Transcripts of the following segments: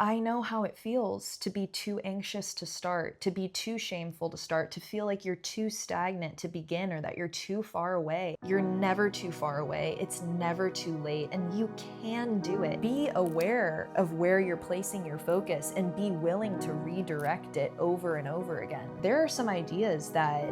I know how it feels to be too anxious to start, to be too shameful to start, to feel like you're too stagnant to begin or that you're too far away. You're never too far away. It's never too late, and you can do it. Be aware of where you're placing your focus and be willing to redirect it over and over again. There are some ideas that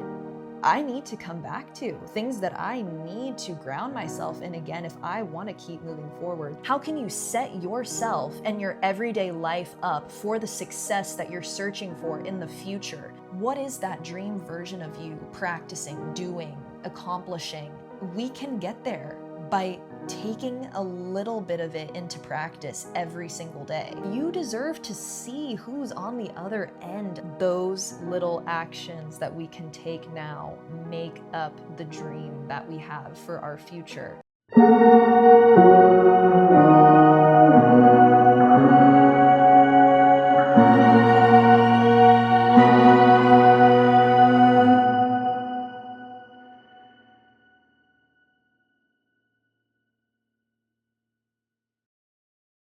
I need to come back to, things that I need to ground myself in again if I want to keep moving forward. How can you set yourself and your everyday life up for the success that you're searching for in the future? What is that dream version of you practicing, doing, accomplishing? We can get there by taking a little bit of it into practice every single day. You deserve to see who's on the other end. Those little actions that we can take now make up the dream that we have for our future.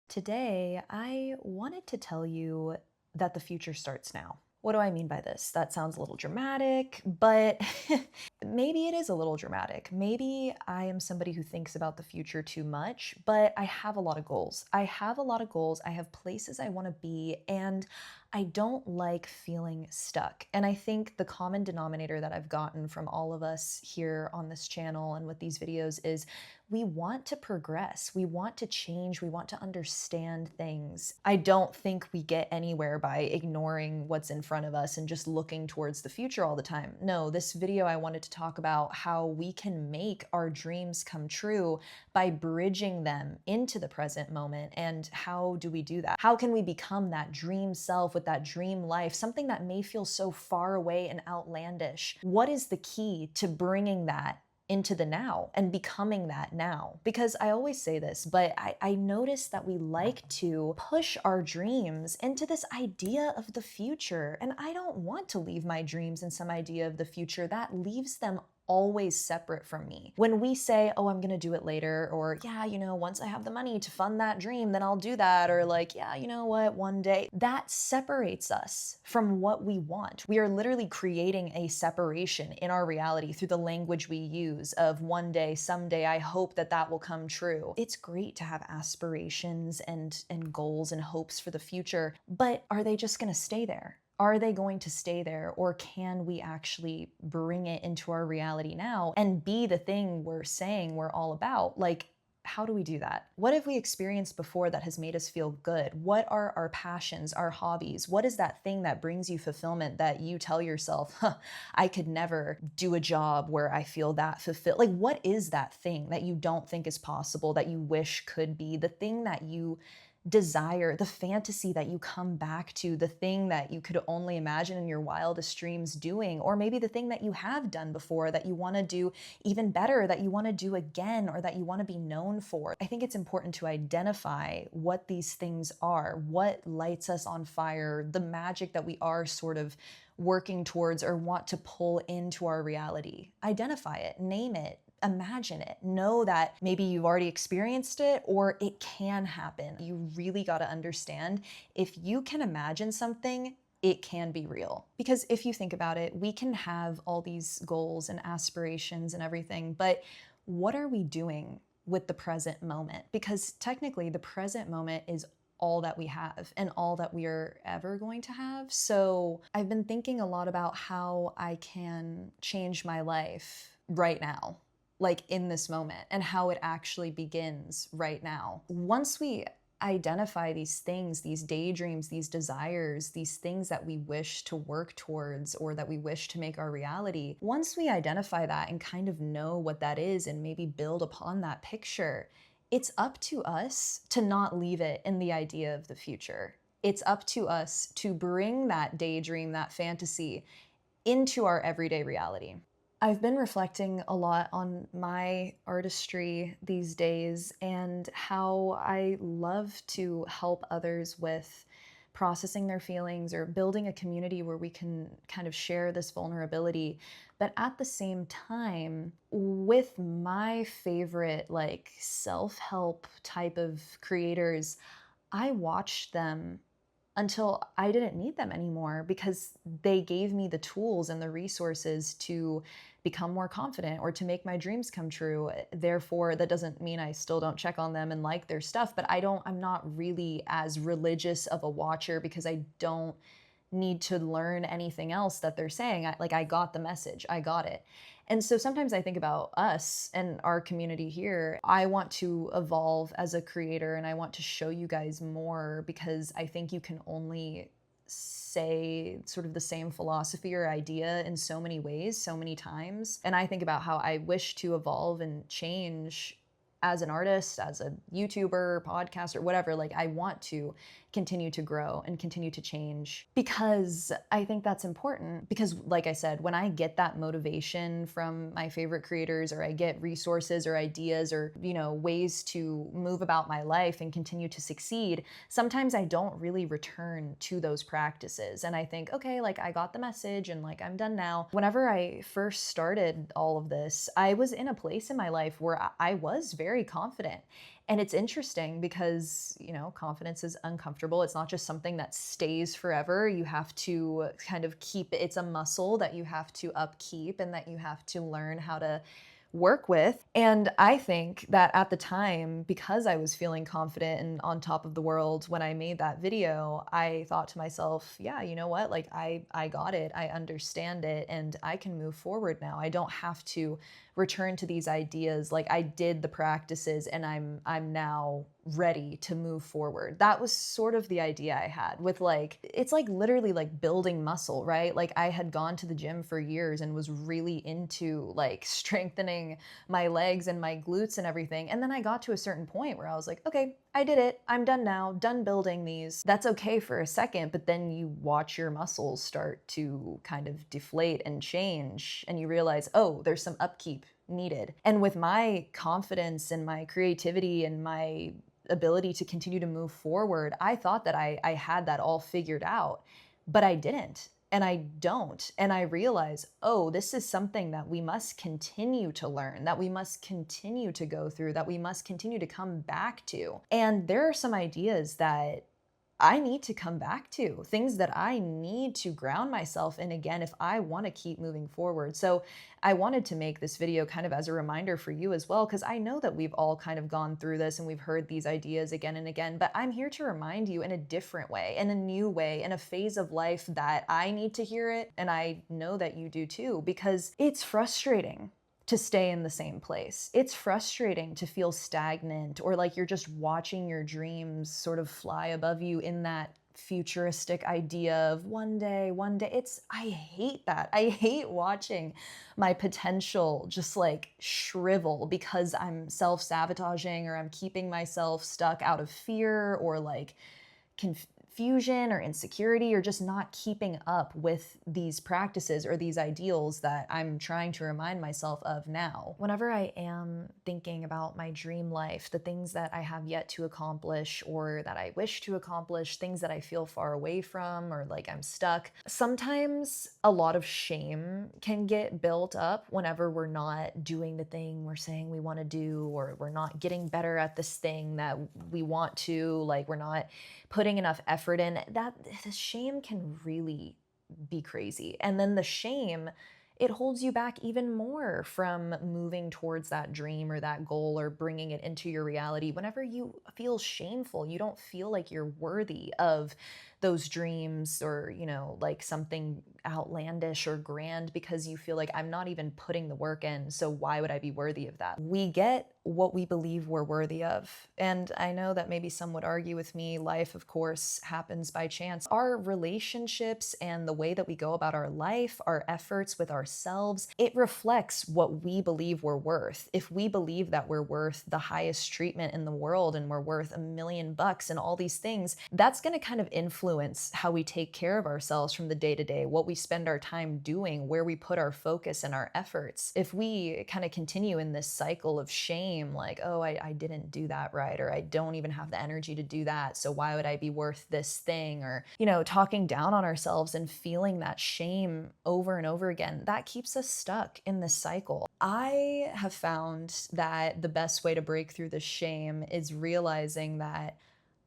Today, I wanted to tell you that the future starts now. What do I mean by this? That sounds a little dramatic, but maybe it is a little dramatic. Maybe I am somebody who thinks about the future too much, but I have a lot of goals. I have a lot of goals. I have places I want to be, and I don't like feeling stuck. And I think the common denominator that I've gotten from all of us here on this channel and with these videos is we want to progress, we want to change, we want to understand things. I don't think we get anywhere by ignoring what's in front of us and just looking towards the future all the time. No, this video I wanted to talk about how we can make our dreams come true by bridging them into the present moment. And how do we do that? How can we become that dream self with that dream life, something that may feel so far away and outlandish? What is the key to bringing that into the now and becoming that now? Because I always say this, but I notice that we like to push our dreams into this idea of the future. And I don't want to leave my dreams in some idea of the future that leaves them always separate from me. When we say, oh, I'm gonna do it later, or yeah, once I have the money to fund that dream, then I'll do that, or like, yeah, you know what, one day, that separates us from what we want. We are literally creating a separation in our reality through the language we use of one day, someday, I hope that that will come true. It's great to have aspirations and goals and hopes for the future, but are they just gonna stay there? Are they going to stay there, or can we actually bring it into our reality now and be the thing we're saying we're all about? Like, how do we do that? What have we experienced before that has made us feel good? What are our passions, our hobbies? What is that thing that brings you fulfillment that you tell yourself, huh, I could never do a job where I feel that fulfilled? Like, what is that thing that you don't think is possible, that you wish could be, the thing that you desire, the fantasy that you come back to, the thing that you could only imagine in your wildest dreams doing, or maybe the thing that you have done before that you want to do even better, that you want to do again, or that you want to be known for? I think it's important to identify what these things are, what lights us on fire, the magic that we are sort of working towards or want to pull into our reality. Identify it, name it, imagine it. Know that maybe you've already experienced it or it can happen. You really got to understand, if you can imagine something, it can be real. Because if you think about it, we can have all these goals and aspirations and everything, but what are we doing with the present moment? Because technically the present moment is all that we have and all that we are ever going to have. So I've been thinking a lot about how I can change my life right now, like in this moment, and how it actually begins right now. Once we identify these things, these daydreams, these desires, these things that we wish to work towards or that we wish to make our reality, once we identify that and kind of know what that is and maybe build upon that picture, it's up to us to not leave it in the idea of the future. It's up to us to bring that daydream, that fantasy, into our everyday reality. I've been reflecting a lot on my artistry these days and how I love to help others with processing their feelings or building a community where we can kind of share this vulnerability. But at the same time, with my favorite like self-help type of creators, I watched them until I didn't need them anymore because they gave me the tools and the resources to become more confident or to make my dreams come true. Therefore, that doesn't mean I still don't check on them and like their stuff, but I'm not really as religious of a watcher because I don't need to learn anything else that they're saying. I got the message, I got it. And so sometimes I think about us and our community here. I want to evolve as a creator and I want to show you guys more because I think you can only say sort of the same philosophy or idea in so many ways, so many times. And I think about how I wish to evolve and change as an artist, as a YouTuber, podcaster, whatever. Like, I want to continue to grow and continue to change because I think that's important. Because, like I said, when I get that motivation from my favorite creators, or I get resources or ideas or, ways to move about my life and continue to succeed, sometimes I don't really return to those practices. And I think, okay, like, I got the message and like, I'm done now. Whenever I first started all of this, I was in a place in my life where I was very confident. And it's interesting because, confidence is uncomfortable. It's not just something that stays forever. You have to kind of keep it. It's a muscle that you have to upkeep and that you have to learn how to work with. And I think that at the time, because I was feeling confident and on top of the world when I made that video, I thought to myself, yeah, you know what? Like, I got it. I understand it and I can move forward now. I don't have to return to these ideas. Like, I did the practices and I'm now ready to move forward. That was sort of the idea I had with, like, it's like literally like building muscle, right? Like, I had gone to the gym for years and was really into like strengthening my legs and my glutes and everything. And then I got to a certain point where I was like, okay, I did it. I'm done now, done building these. That's okay for a second, but then you watch your muscles start to kind of deflate and change, and you realize, oh, there's some upkeep needed. And with my confidence and my creativity and my ability to continue to move forward, I thought that I had that all figured out, but I didn't. And I don't. And I realize, oh, this is something that we must continue to learn, that we must continue to go through, that we must continue to come back to. And there are some ideas that I need to come back to, things that I need to ground myself in again if I want to keep moving forward. So I wanted to make this video kind of as a reminder for you as well, because I know that we've all kind of gone through this and we've heard these ideas again and again, but I'm here to remind you in a different way, in a new way, in a phase of life that I need to hear it. And I know that you do too, because it's frustrating to stay in the same place. It's frustrating to feel stagnant or like you're just watching your dreams sort of fly above you in that futuristic idea of one day. I hate that. I hate watching my potential just like shrivel because I'm self-sabotaging or I'm keeping myself stuck out of fear or like confusion or insecurity or just not keeping up with these practices or these ideals that I'm trying to remind myself of now. Whenever I am thinking about my dream life, the things that I have yet to accomplish or that I wish to accomplish, things that I feel far away from or like I'm stuck, sometimes a lot of shame can get built up whenever we're not doing the thing we're saying we want to do, or we're not getting better at this thing that we want to, like we're not putting enough effort in. That the shame can really be crazy. And then the shame, it holds you back even more from moving towards that dream or that goal or bringing it into your reality. Whenever you feel shameful, you don't feel like you're worthy of those dreams or, like something outlandish or grand because you feel like I'm not even putting the work in. So why would I be worthy of that? We get what we believe we're worthy of. And I know that maybe some would argue with me, life, of course, happens by chance. Our relationships and the way that we go about our life, our efforts with ourselves, it reflects what we believe we're worth. If we believe that we're worth the highest treatment in the world and we're worth $1 million and all these things, that's going to kind of influence how we take care of ourselves from the day to day, what we spend our time doing, where we put our focus and our efforts. If we kind of continue in this cycle of shame, like, oh, I didn't do that right, or I don't even have the energy to do that, so why would I be worth this thing, or, talking down on ourselves and feeling that shame over and over again, that keeps us stuck in this cycle. I have found that the best way to break through the shame is realizing that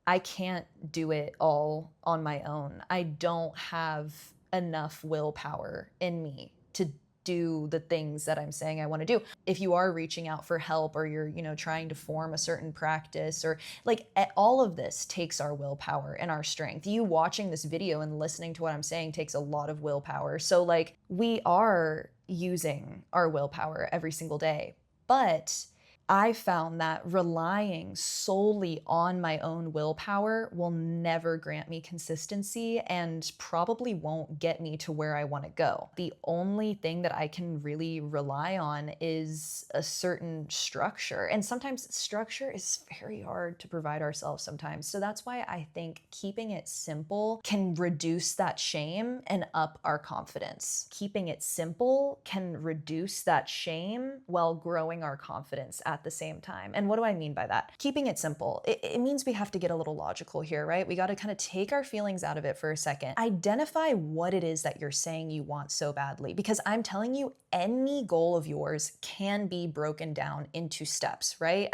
I can't do it all on my own. I don't have enough willpower in me to do the things that I'm saying I want to do. If you are reaching out for help, or you're, trying to form a certain practice, or like, all of this takes our willpower and our strength. You watching this video and listening to what I'm saying takes a lot of willpower. So like, we are using our willpower every single day. But I found that relying solely on my own willpower will never grant me consistency and probably won't get me to where I want to go. The only thing that I can really rely on is a certain structure. And sometimes structure is very hard to provide ourselves sometimes. So that's why I think keeping it simple can reduce that shame and up our confidence. Keeping it simple can reduce that shame while growing our confidence at the same time. And what do I mean by that? Keeping it simple, it means we have to get a little logical here, right? We got to kind of take our feelings out of it for a second. Identify what it is that you're saying you want so badly, because I'm telling you, any goal of yours can be broken down into steps, right?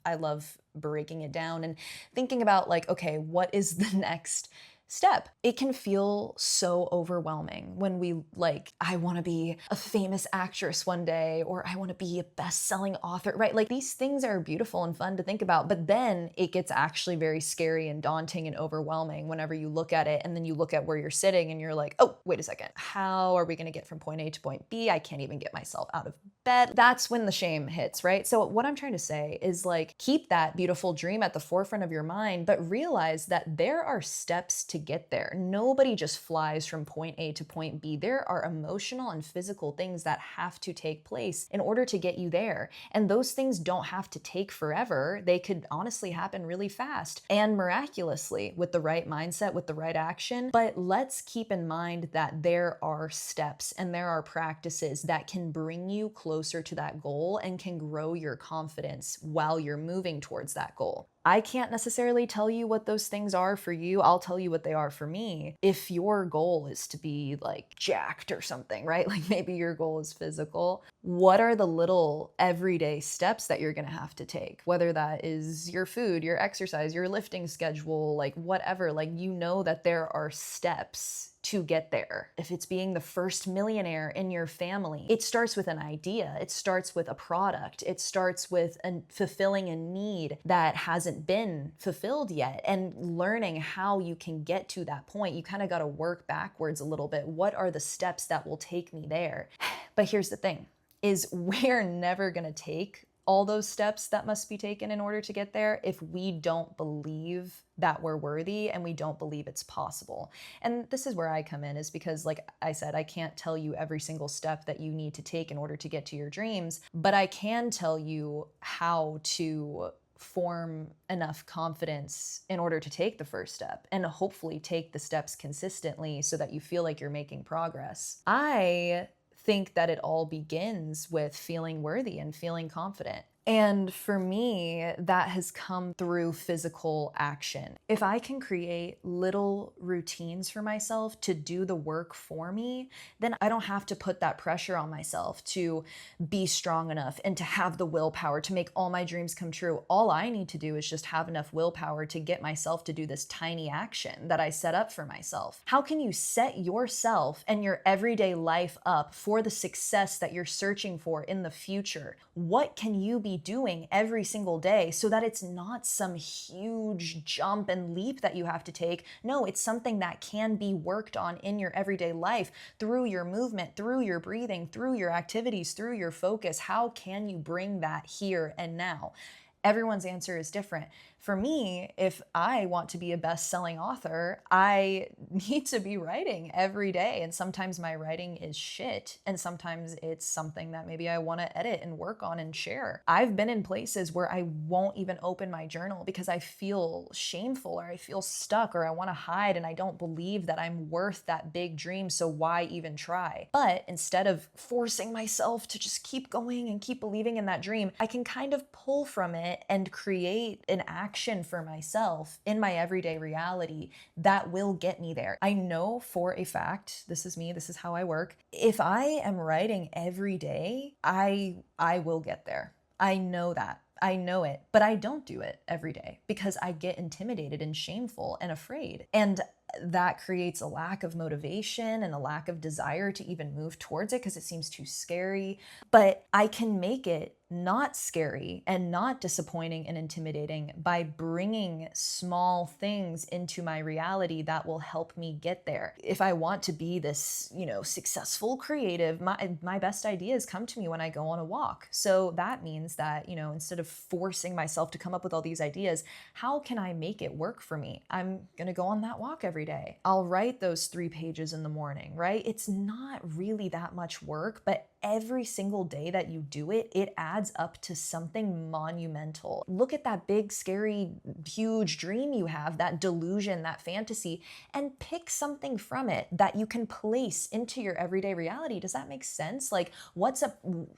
I love breaking it down and thinking about like, okay, what is the next step? It can feel so overwhelming when we like, I want to be a famous actress one day, or I want to be a best-selling author, right? Like, these things are beautiful and fun to think about, but then it gets actually very scary and daunting and overwhelming whenever you look at it, and then you look at where you're sitting and you're like, oh, wait a second, how are we going to get from point A to point B? I can't even get myself out of bed. That's when the shame hits, right? So what I'm trying to say is like, keep that beautiful dream at the forefront of your mind, but realize that there are steps to get there. Nobody just flies from point A to point B. There are emotional and physical things that have to take place in order to get you there. And those things don't have to take forever. They could honestly happen really fast and miraculously with the right mindset, with the right action. But let's keep in mind that there are steps and there are practices that can bring you closer to that goal and can grow your confidence while you're moving towards that goal. I can't necessarily tell you what those things are for you. I'll tell you what they are for me. If your goal is to be like jacked or something, right? Like, maybe your goal is physical. What are the little everyday steps that you're gonna have to take? Whether that is your food, your exercise, your lifting schedule, like whatever, like, that there are steps to get there. If it's being the first millionaire in your family, it starts with an idea. It starts with a product. It starts with fulfilling a need that hasn't been fulfilled yet, and learning how you can get to that point. You kind of got to work backwards a little bit. What are the steps that will take me there? But here's the thing, is we're never going to take all those steps that must be taken in order to get there if we don't believe that we're worthy and we don't believe it's possible. And this is where I come in, is because, like I said, I can't tell you every single step that you need to take in order to get to your dreams, but I can tell you how to form enough confidence in order to take the first step, and hopefully take the steps consistently so that you feel like you're making progress. I think that it all begins with feeling worthy and feeling confident. And for me, that has come through physical action. If I can create little routines for myself to do the work for me, then I don't have to put that pressure on myself to be strong enough and to have the willpower to make all my dreams come true. All I need to do is just have enough willpower to get myself to do this tiny action that I set up for myself. How can you set yourself and your everyday life up for the success that you're searching for in the future? What can you be doing every single day so that it's not some huge jump and leap that you have to take? No, it's something that can be worked on in your everyday life through your movement, through your breathing, through your activities, through your focus. How can you bring that here and now? Everyone's answer is different. For me, if I want to be a best-selling author, I need to be writing every day. And sometimes my writing is shit. And sometimes it's something that maybe I want to edit and work on and share. I've been in places where I won't even open my journal because I feel shameful, or I feel stuck, or I want to hide, and I don't believe that I'm worth that big dream. So why even try? But instead of forcing myself to just keep going and keep believing in that dream, I can kind of pull from it and create an action for myself in my everyday reality that will get me there. I know for a fact, this is me, this is how I work. If I am writing every day, I will get there. I know that. I know it, but I don't do it every day because I get intimidated and shameful and afraid. And that creates a lack of motivation and a lack of desire to even move towards it because it seems too scary. But I can make it not scary and not disappointing and intimidating by bringing small things into my reality that will help me get there. If I want to be this, successful creative, my best ideas come to me when I go on a walk. So that means that, instead of forcing myself to come up with all these ideas, how can I make it work for me? I'm going to go on that walk every day. I'll write those 3 pages in the morning, right? It's not really that much work, but every single day that you do it, it adds up to something monumental. Look at that big, scary, huge dream you have, that delusion, that fantasy, and pick something from it that you can place into your everyday reality. Does that make sense? Like, what's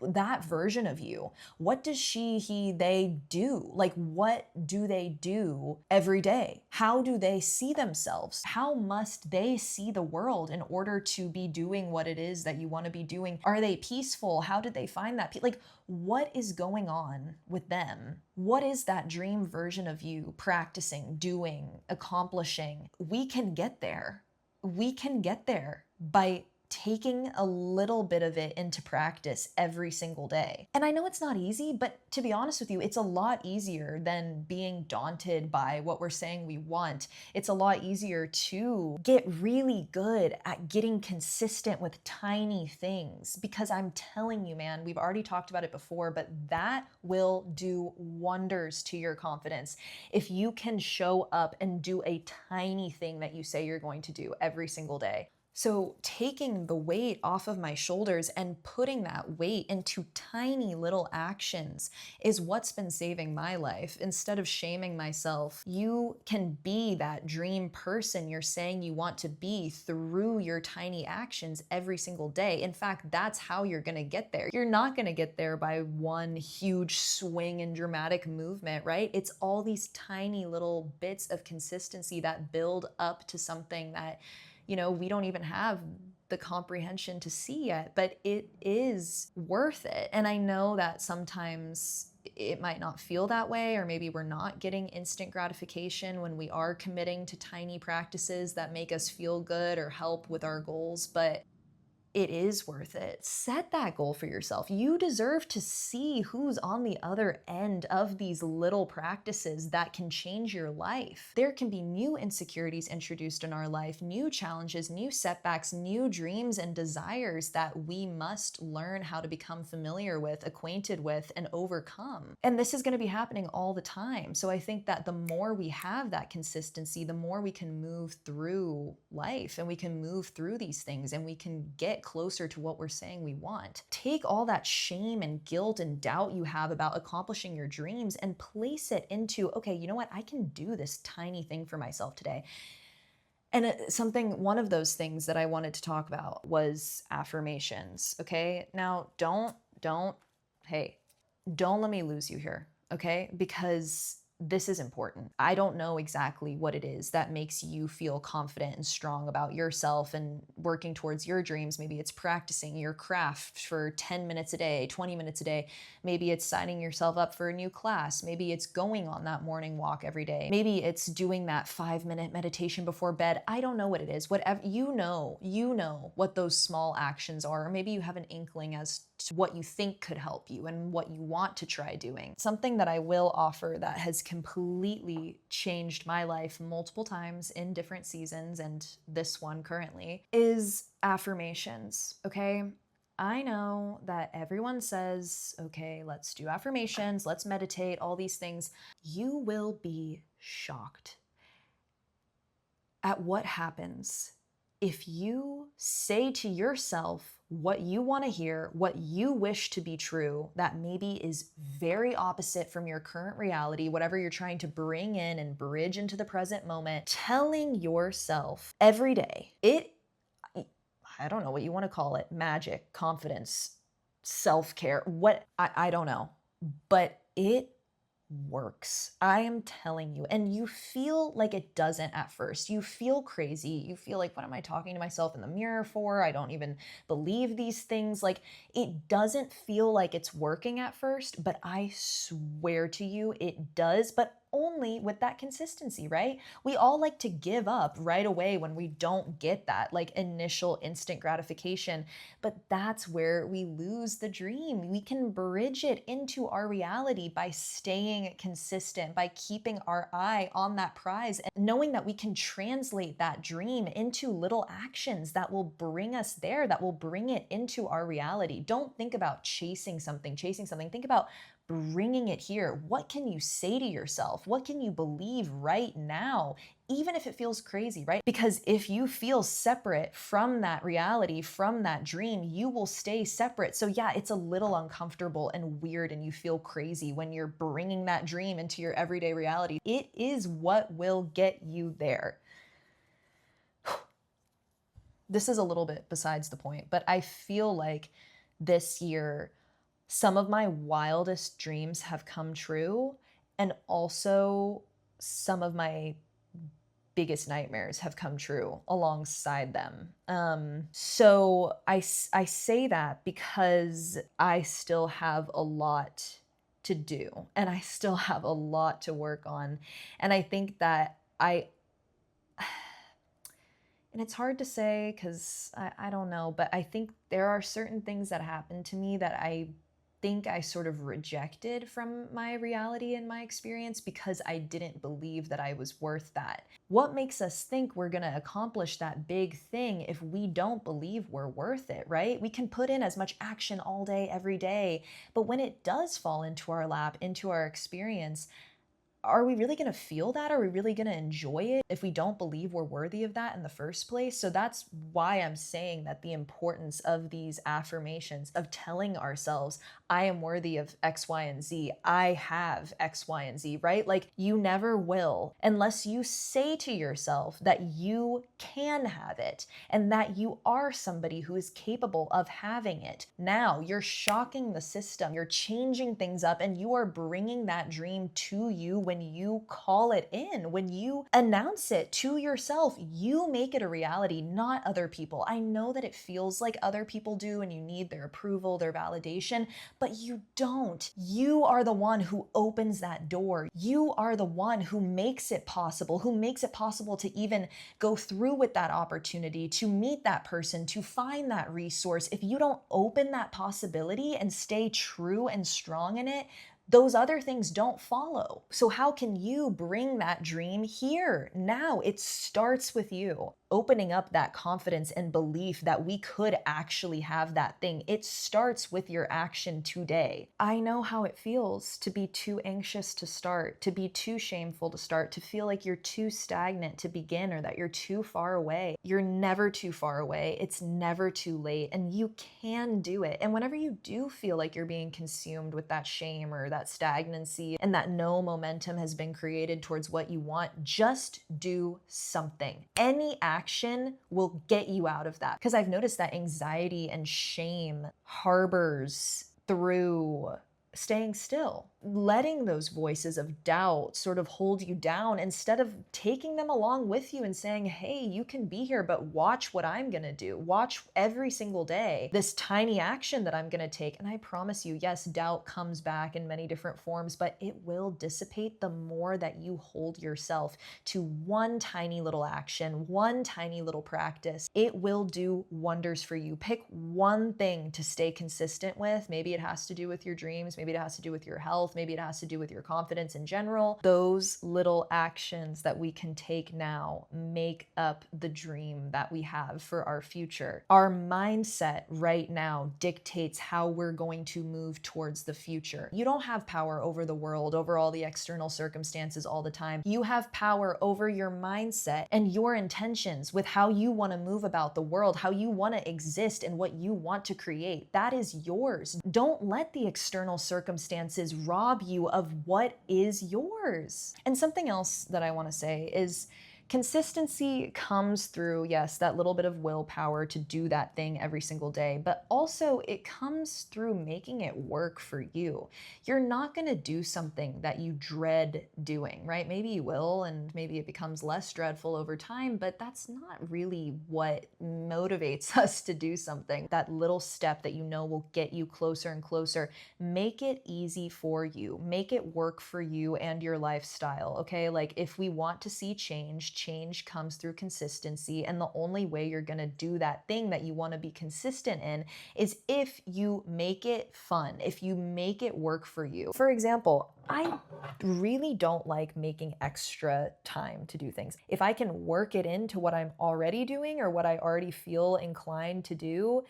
that version of you? What does she, he, they do? Like, what do they do every day? How do they see themselves? How must they see the world in order to be doing what it is that you want to be doing? Are they peaceful? How did they find that? Like, what is going on with them? What is that dream version of you practicing, doing, accomplishing? We can get there. We can get there by taking a little bit of it into practice every single day. And I know it's not easy, but to be honest with you, it's a lot easier than being daunted by what we're saying we want. It's a lot easier to get really good at getting consistent with tiny things, because I'm telling you, man, we've already talked about it before, but that will do wonders to your confidence. If you can show up and do a tiny thing that you say you're going to do every single day. So taking the weight off of my shoulders and putting that weight into tiny little actions is what's been saving my life. Instead of shaming myself, you can be that dream person you're saying you want to be through your tiny actions every single day. In fact, that's how you're going to get there. You're not going to get there by one huge swing and dramatic movement, right? It's all these tiny little bits of consistency that build up to something that we don't even have the comprehension to see yet, but it is worth it. And I know that sometimes it might not feel that way, or maybe we're not getting instant gratification when we are committing to tiny practices that make us feel good or help with our goals, but it is worth it. Set that goal for yourself. You deserve to see who's on the other end of these little practices that can change your life. There can be new insecurities introduced in our life, new challenges, new setbacks, new dreams and desires that we must learn how to become familiar with, acquainted with, and overcome. And this is going to be happening all the time. So I think that the more we have that consistency, the more we can move through life, and we can move through these things, and we can get closer to what we're saying we want. Take all that shame and guilt and doubt you have about accomplishing your dreams and place it into, okay, you know what? I can do this tiny thing for myself today. And one of those things that I wanted to talk about was affirmations. Okay. Now hey, don't let me lose you here. Okay. Because this is important. I don't know exactly what it is that makes you feel confident and strong about yourself and working towards your dreams. Maybe it's practicing your craft for 10 minutes a day, 20 minutes a day. Maybe it's signing yourself up for a new class. Maybe it's going on that morning walk every day. Maybe it's doing that 5-minute meditation before bed. I don't know what it is. Whatever, you know what those small actions are. Or maybe you have an inkling as to what you think could help you and what you want to try doing. Something that I will offer that has completely changed my life multiple times in different seasons, and this one currently, is affirmations, okay? I know that everyone says, okay, let's do affirmations, let's meditate, all these things. You will be shocked at what happens if you say to yourself what you want to hear, what you wish to be true, that maybe is very opposite from your current reality, whatever you're trying to bring in and bridge into the present moment, telling yourself every day, I don't know what you want to call it, magic, confidence, self-care, I don't know, but it works. I am telling you. And you feel like it doesn't at first. You feel crazy. You feel like, what am I talking to myself in the mirror for? I don't even believe these things. Like, it doesn't feel like it's working at first, but I swear to you, it does. But only with that consistency, right? We all like to give up right away when we don't get that like initial instant gratification, but that's where we lose the dream. We can bridge it into our reality by staying consistent, by keeping our eye on that prize, and knowing that we can translate that dream into little actions that will bring us there, that will bring it into our reality. Don't think about chasing something, Think about bringing it here. What can you say to yourself? What can you believe right now? Even if it feels crazy, right? Because if you feel separate from that reality, from that dream, you will stay separate. So yeah, it's a little uncomfortable and weird and you feel crazy when you're bringing that dream into your everyday reality. It is what will get you there. This is a little bit besides the point, but I feel like this year, some of my wildest dreams have come true, and also some of my biggest nightmares have come true alongside them. So I say that because I still have a lot to do and I still have a lot to work on. And I think that and it's hard to say because I don't know, but I think there are certain things that happen to me that I think I sort of rejected from my reality and my experience because I didn't believe that I was worth that. What makes us think we're going to accomplish that big thing if we don't believe we're worth it, right? We can put in as much action all day, every day, but when it does fall into our lap, into our experience, are we really going to feel that? Are we really going to enjoy it if we don't believe we're worthy of that in the first place? So that's why I'm saying that the importance of these affirmations, of telling ourselves, I am worthy of X, Y, and Z. I have X, Y, and Z, right? Like, you never will unless you say to yourself that you can have it and that you are somebody who is capable of having it. Now you're shocking the system, you're changing things up, and you are bringing that dream to you when you call it in, when you announce it to yourself. You make it a reality, not other people. I know that it feels like other people do and you need their approval, their validation, but you don't. You are the one who opens that door. You are the one who makes it possible, to even go through with that opportunity, to meet that person, to find that resource. If you don't open that possibility and stay true and strong in it, those other things don't follow. So how can you bring that dream here now? It starts with you opening up that confidence and belief that we could actually have that thing. It starts with your action today. I know how it feels to be too anxious to start, to be too shameful to start, to feel like you're too stagnant to begin or that you're too far away. You're never too far away. It's never too late, and you can do it. And whenever you do feel like you're being consumed with that shame or that stagnancy and that no momentum has been created towards what you want, just do something. Any action will get you out of that. Because I've noticed that anxiety and shame harbors through staying still, letting those voices of doubt sort of hold you down instead of taking them along with you and saying, hey, you can be here, but watch what I'm gonna do. Watch every single day this tiny action that I'm gonna take. And I promise you, yes, doubt comes back in many different forms, but it will dissipate the more that you hold yourself to one tiny little action, one tiny little practice. It will do wonders for you. Pick one thing to stay consistent with. Maybe it has to do with your dreams. Maybe it has to do with your health. Maybe it has to do with your confidence in general. Those little actions that we can take now make up the dream that we have for our future. Our mindset right now dictates how we're going to move towards the future. You don't have power over the world, over all the external circumstances all the time. You have power over your mindset and your intentions with how you want to move about the world, how you want to exist, and what you want to create. That is yours. Don't let the external circumstances rob you of what is yours. And something else that I want to say is, Consistency comes through, yes, that little bit of willpower to do that thing every single day, but also it comes through making it work for you. You're not going to do something that you dread doing, right? Maybe you will, and maybe it becomes less dreadful over time, but that's not really what motivates us to do something. That little step that you know will get you closer and closer. Make it easy for you, make it work for you and your lifestyle, okay? Like, if we want to see change, change comes through consistency. And the only way you're gonna do that thing that you wanna be consistent in is if you make it fun, if you make it work for you. For example, I really don't like making extra time to do things. If I can work it into what I'm already doing or what I already feel inclined to do,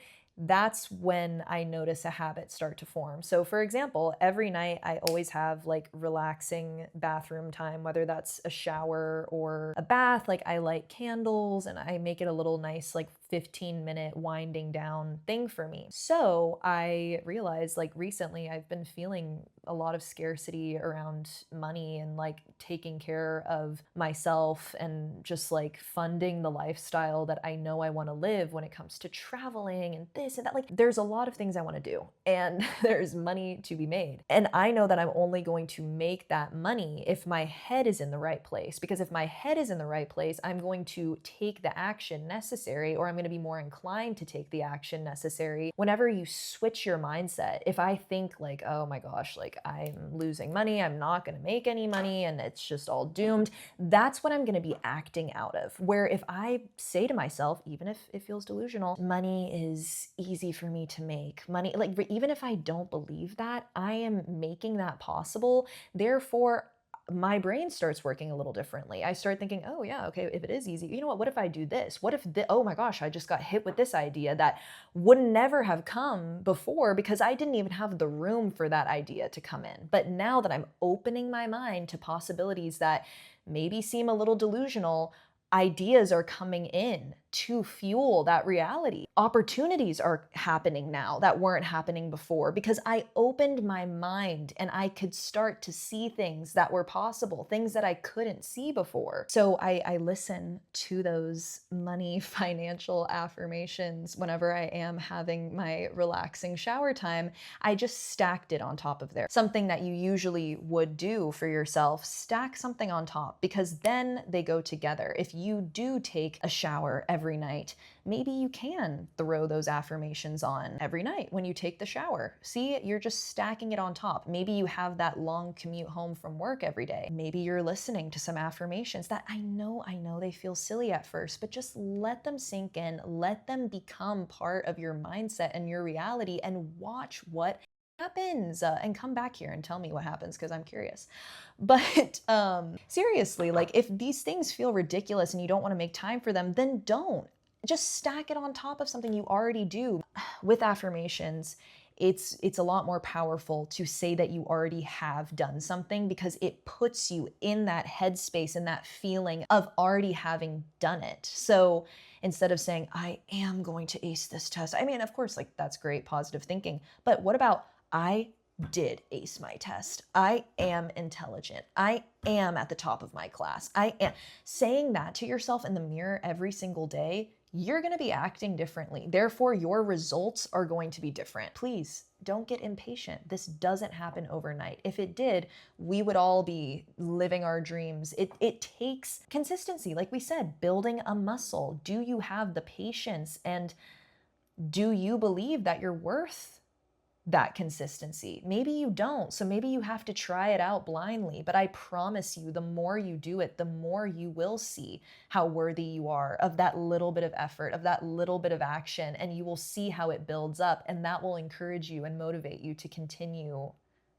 that's when I notice a habit start to form. So, for example, every night I always have like relaxing bathroom time, whether that's a shower or a bath. Like, I light candles and I make it a little nice, like 15-minute winding down thing for me. So, I realized like recently I've been feeling a lot of scarcity around money and like taking care of myself and just like funding the lifestyle that I know I want to live when it comes to traveling and this and that. Like, there's a lot of things I want to do, and there's money to be made. And I know that I'm only going to make that money if my head is in the right place. Because if my head is in the right place, I'm going to take the action necessary, or I'm going to be more inclined to take the action necessary whenever you switch your mindset. If I think like, oh my gosh, like I'm losing money, I'm not going to make any money, and it's just all doomed, that's what I'm going to be acting out of. Where if I say to myself, even if it feels delusional, money is easy for me to make, money, like even if I don't believe that, I am making that possible. Therefore, my brain starts working a little differently. I start thinking, oh yeah, okay, if it is easy, you know what if I do this? What if, oh my gosh, I just got hit with this idea that would never have come before because I didn't even have the room for that idea to come in. But now that I'm opening my mind to possibilities that maybe seem a little delusional, ideas are coming in to fuel that reality. Opportunities are happening now that weren't happening before because I opened my mind and I could start to see things that were possible, things that I couldn't see before. So I listen to those money financial affirmations whenever I am having my relaxing shower time. I just stacked it on top of there. Something that you usually would do for yourself, stack something on top, because then they go together. If you do take a shower every night, maybe you can throw those affirmations on every night when you take the shower. See, you're just stacking it on top. Maybe you have that long commute home from work every day. Maybe you're listening to some affirmations that I know they feel silly at first, but just let them sink in, let them become part of your mindset and your reality, and watch what happens, and come back here and tell me what happens because I'm curious. But seriously, like, if these things feel ridiculous and you don't want to make time for them, then don't. Just stack it on top of something you already do. With affirmations, it's a lot more powerful to say that you already have done something, because it puts you in that headspace and that feeling of already having done it. So instead of saying, I am going to ace this test, I mean, of course, like, that's great positive thinking, but what about, I did ace my test. I am intelligent. I am at the top of my class. I am. Saying that to yourself in the mirror every single day, you're going to be acting differently. Therefore, your results are going to be different. Please don't get impatient. This doesn't happen overnight. If it did, we would all be living our dreams. It takes consistency. Like we said, building a muscle. Do you have the patience, and do you believe that you're worth that consistency? Maybe you don't. So maybe you have to try it out blindly. But I promise you, the more you do it, the more you will see how worthy you are of that little bit of effort, of that little bit of action. And you will see how it builds up. And that will encourage you and motivate you to continue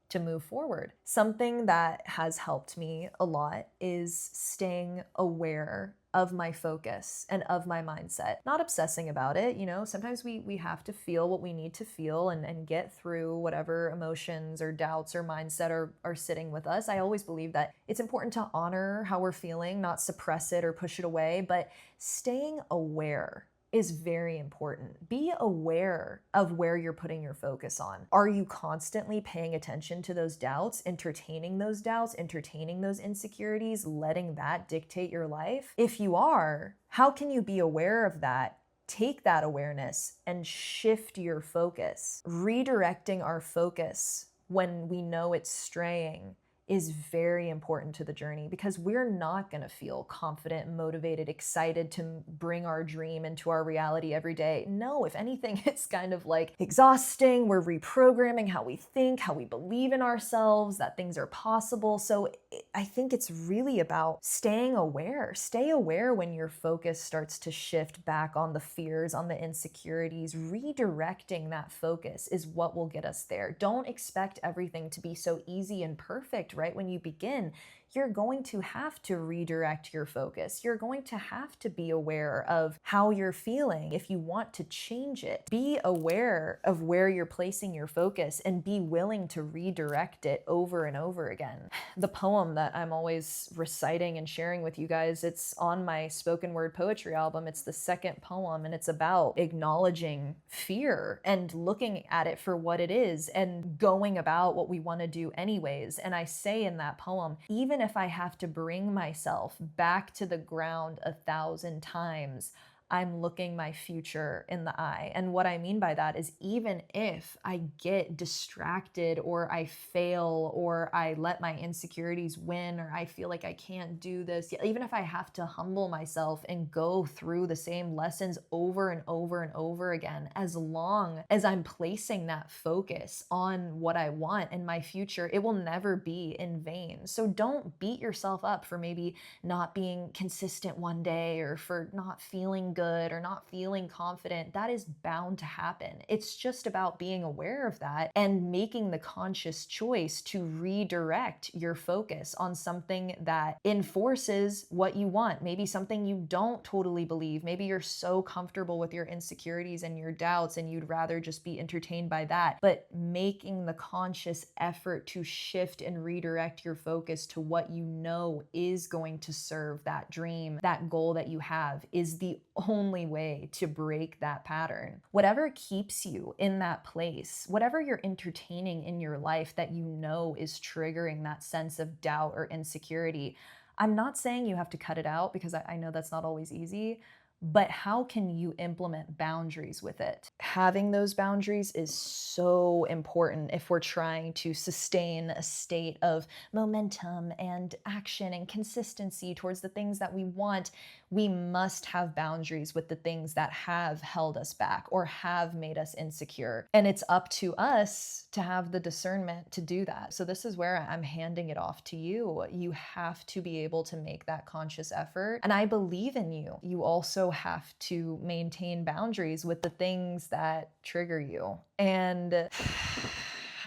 to move forward. Something that has helped me a lot is staying aware of my focus and of my mindset. Not obsessing about it, you know, sometimes we have to feel what we need to feel and get through whatever emotions or doubts or mindset are sitting with us. I always believe that it's important to honor how we're feeling, not suppress it or push it away, but staying aware is very important. Be aware of where you're putting your focus on. Are you constantly paying attention to those doubts, entertaining those insecurities, letting that dictate your life? If you are, how can you be aware of that? Take that awareness and shift your focus. Redirecting our focus when we know it's straying is very important to the journey, because we're not going to feel confident, motivated, excited to bring our dream into our reality every day. No, if anything, it's kind of like exhausting. We're reprogramming how we think, how we believe in ourselves, that things are possible. So I think it's really about staying aware. Stay aware when your focus starts to shift back on the fears, on the insecurities. Redirecting that focus is what will get us there. Don't expect everything to be so easy and perfect right when you begin. You're going to have to redirect your focus. You're going to have to be aware of how you're feeling if you want to change it. Be aware of where you're placing your focus and be willing to redirect it over and over again. The poem that I'm always reciting and sharing with you guys, it's on my spoken word poetry album. It's the second poem, and it's about acknowledging fear and looking at it for what it is and going about what we want to do anyways. And I say in that poem, even if I have to bring myself back to the ground 1,000 times, I'm looking my future in the eye. And what I mean by that is, even if I get distracted or I fail or I let my insecurities win or I feel like I can't do this, even if I have to humble myself and go through the same lessons over and over and over again, as long as I'm placing that focus on what I want and my future, it will never be in vain. So don't beat yourself up for maybe not being consistent one day or for not feeling good or not feeling confident. That is bound to happen. It's just about being aware of that and making the conscious choice to redirect your focus on something that enforces what you want. Maybe something you don't totally believe. Maybe you're so comfortable with your insecurities and your doubts and you'd rather just be entertained by that. But making the conscious effort to shift and redirect your focus to what you know is going to serve that dream, that goal that you have, is the only way to break that pattern. Whatever keeps you in that place, whatever you're entertaining in your life that you know is triggering that sense of doubt or insecurity, I'm not saying you have to cut it out, because I know that's not always easy, but how can you implement boundaries with it? Having those boundaries is so important if we're trying to sustain a state of momentum and action and consistency towards the things that we want. We must have boundaries with the things that have held us back or have made us insecure. And it's up to us to have the discernment to do that. So this is where I'm handing it off to you. You have to be able to make that conscious effort. And I believe in you. You also have to maintain boundaries with the things that trigger you. And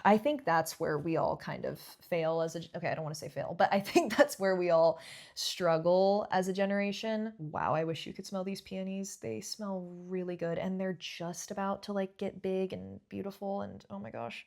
I think that's where we all kind of fail as okay, I don't want to say fail, but I think that's where we all struggle as a generation. Wow, I wish you could smell these peonies. They smell really good, and they're just about to like get big and beautiful, and oh my gosh.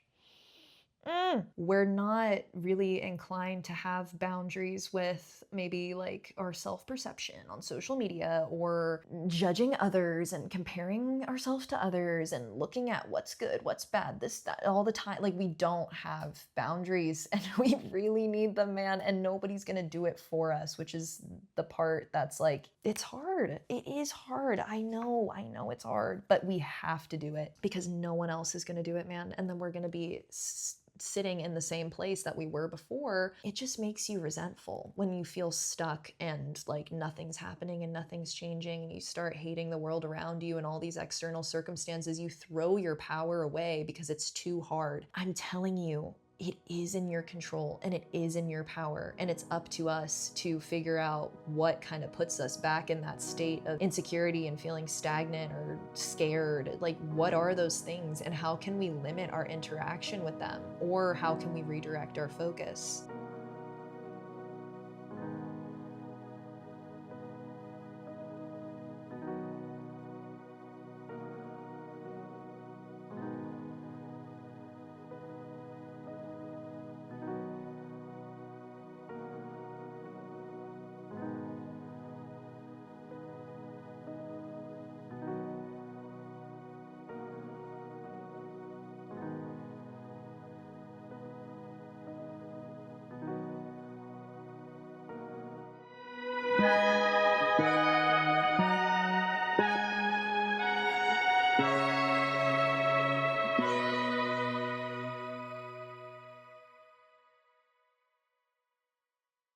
We're not really inclined to have boundaries with maybe like our self-perception on social media, or judging others and comparing ourselves to others and looking at what's good, what's bad, this, that, all the time. Like, we don't have boundaries, and we really need them, man. And nobody's gonna do it for us, which is the part that's like, it's hard. It is hard. I know it's hard, but we have to do it because no one else is gonna do it, man. And then we're gonna be sitting in the same place that we were before. It just makes you resentful when you feel stuck and like nothing's happening and nothing's changing, and you start hating the world around you and all these external circumstances. You throw your power away because it's too hard. I'm telling you, it is in your control and it is in your power, and it's up to us to figure out what kind of puts us back in that state of insecurity and feeling stagnant or scared. Like, what are those things, and how can we limit our interaction with them, or how can we redirect our focus?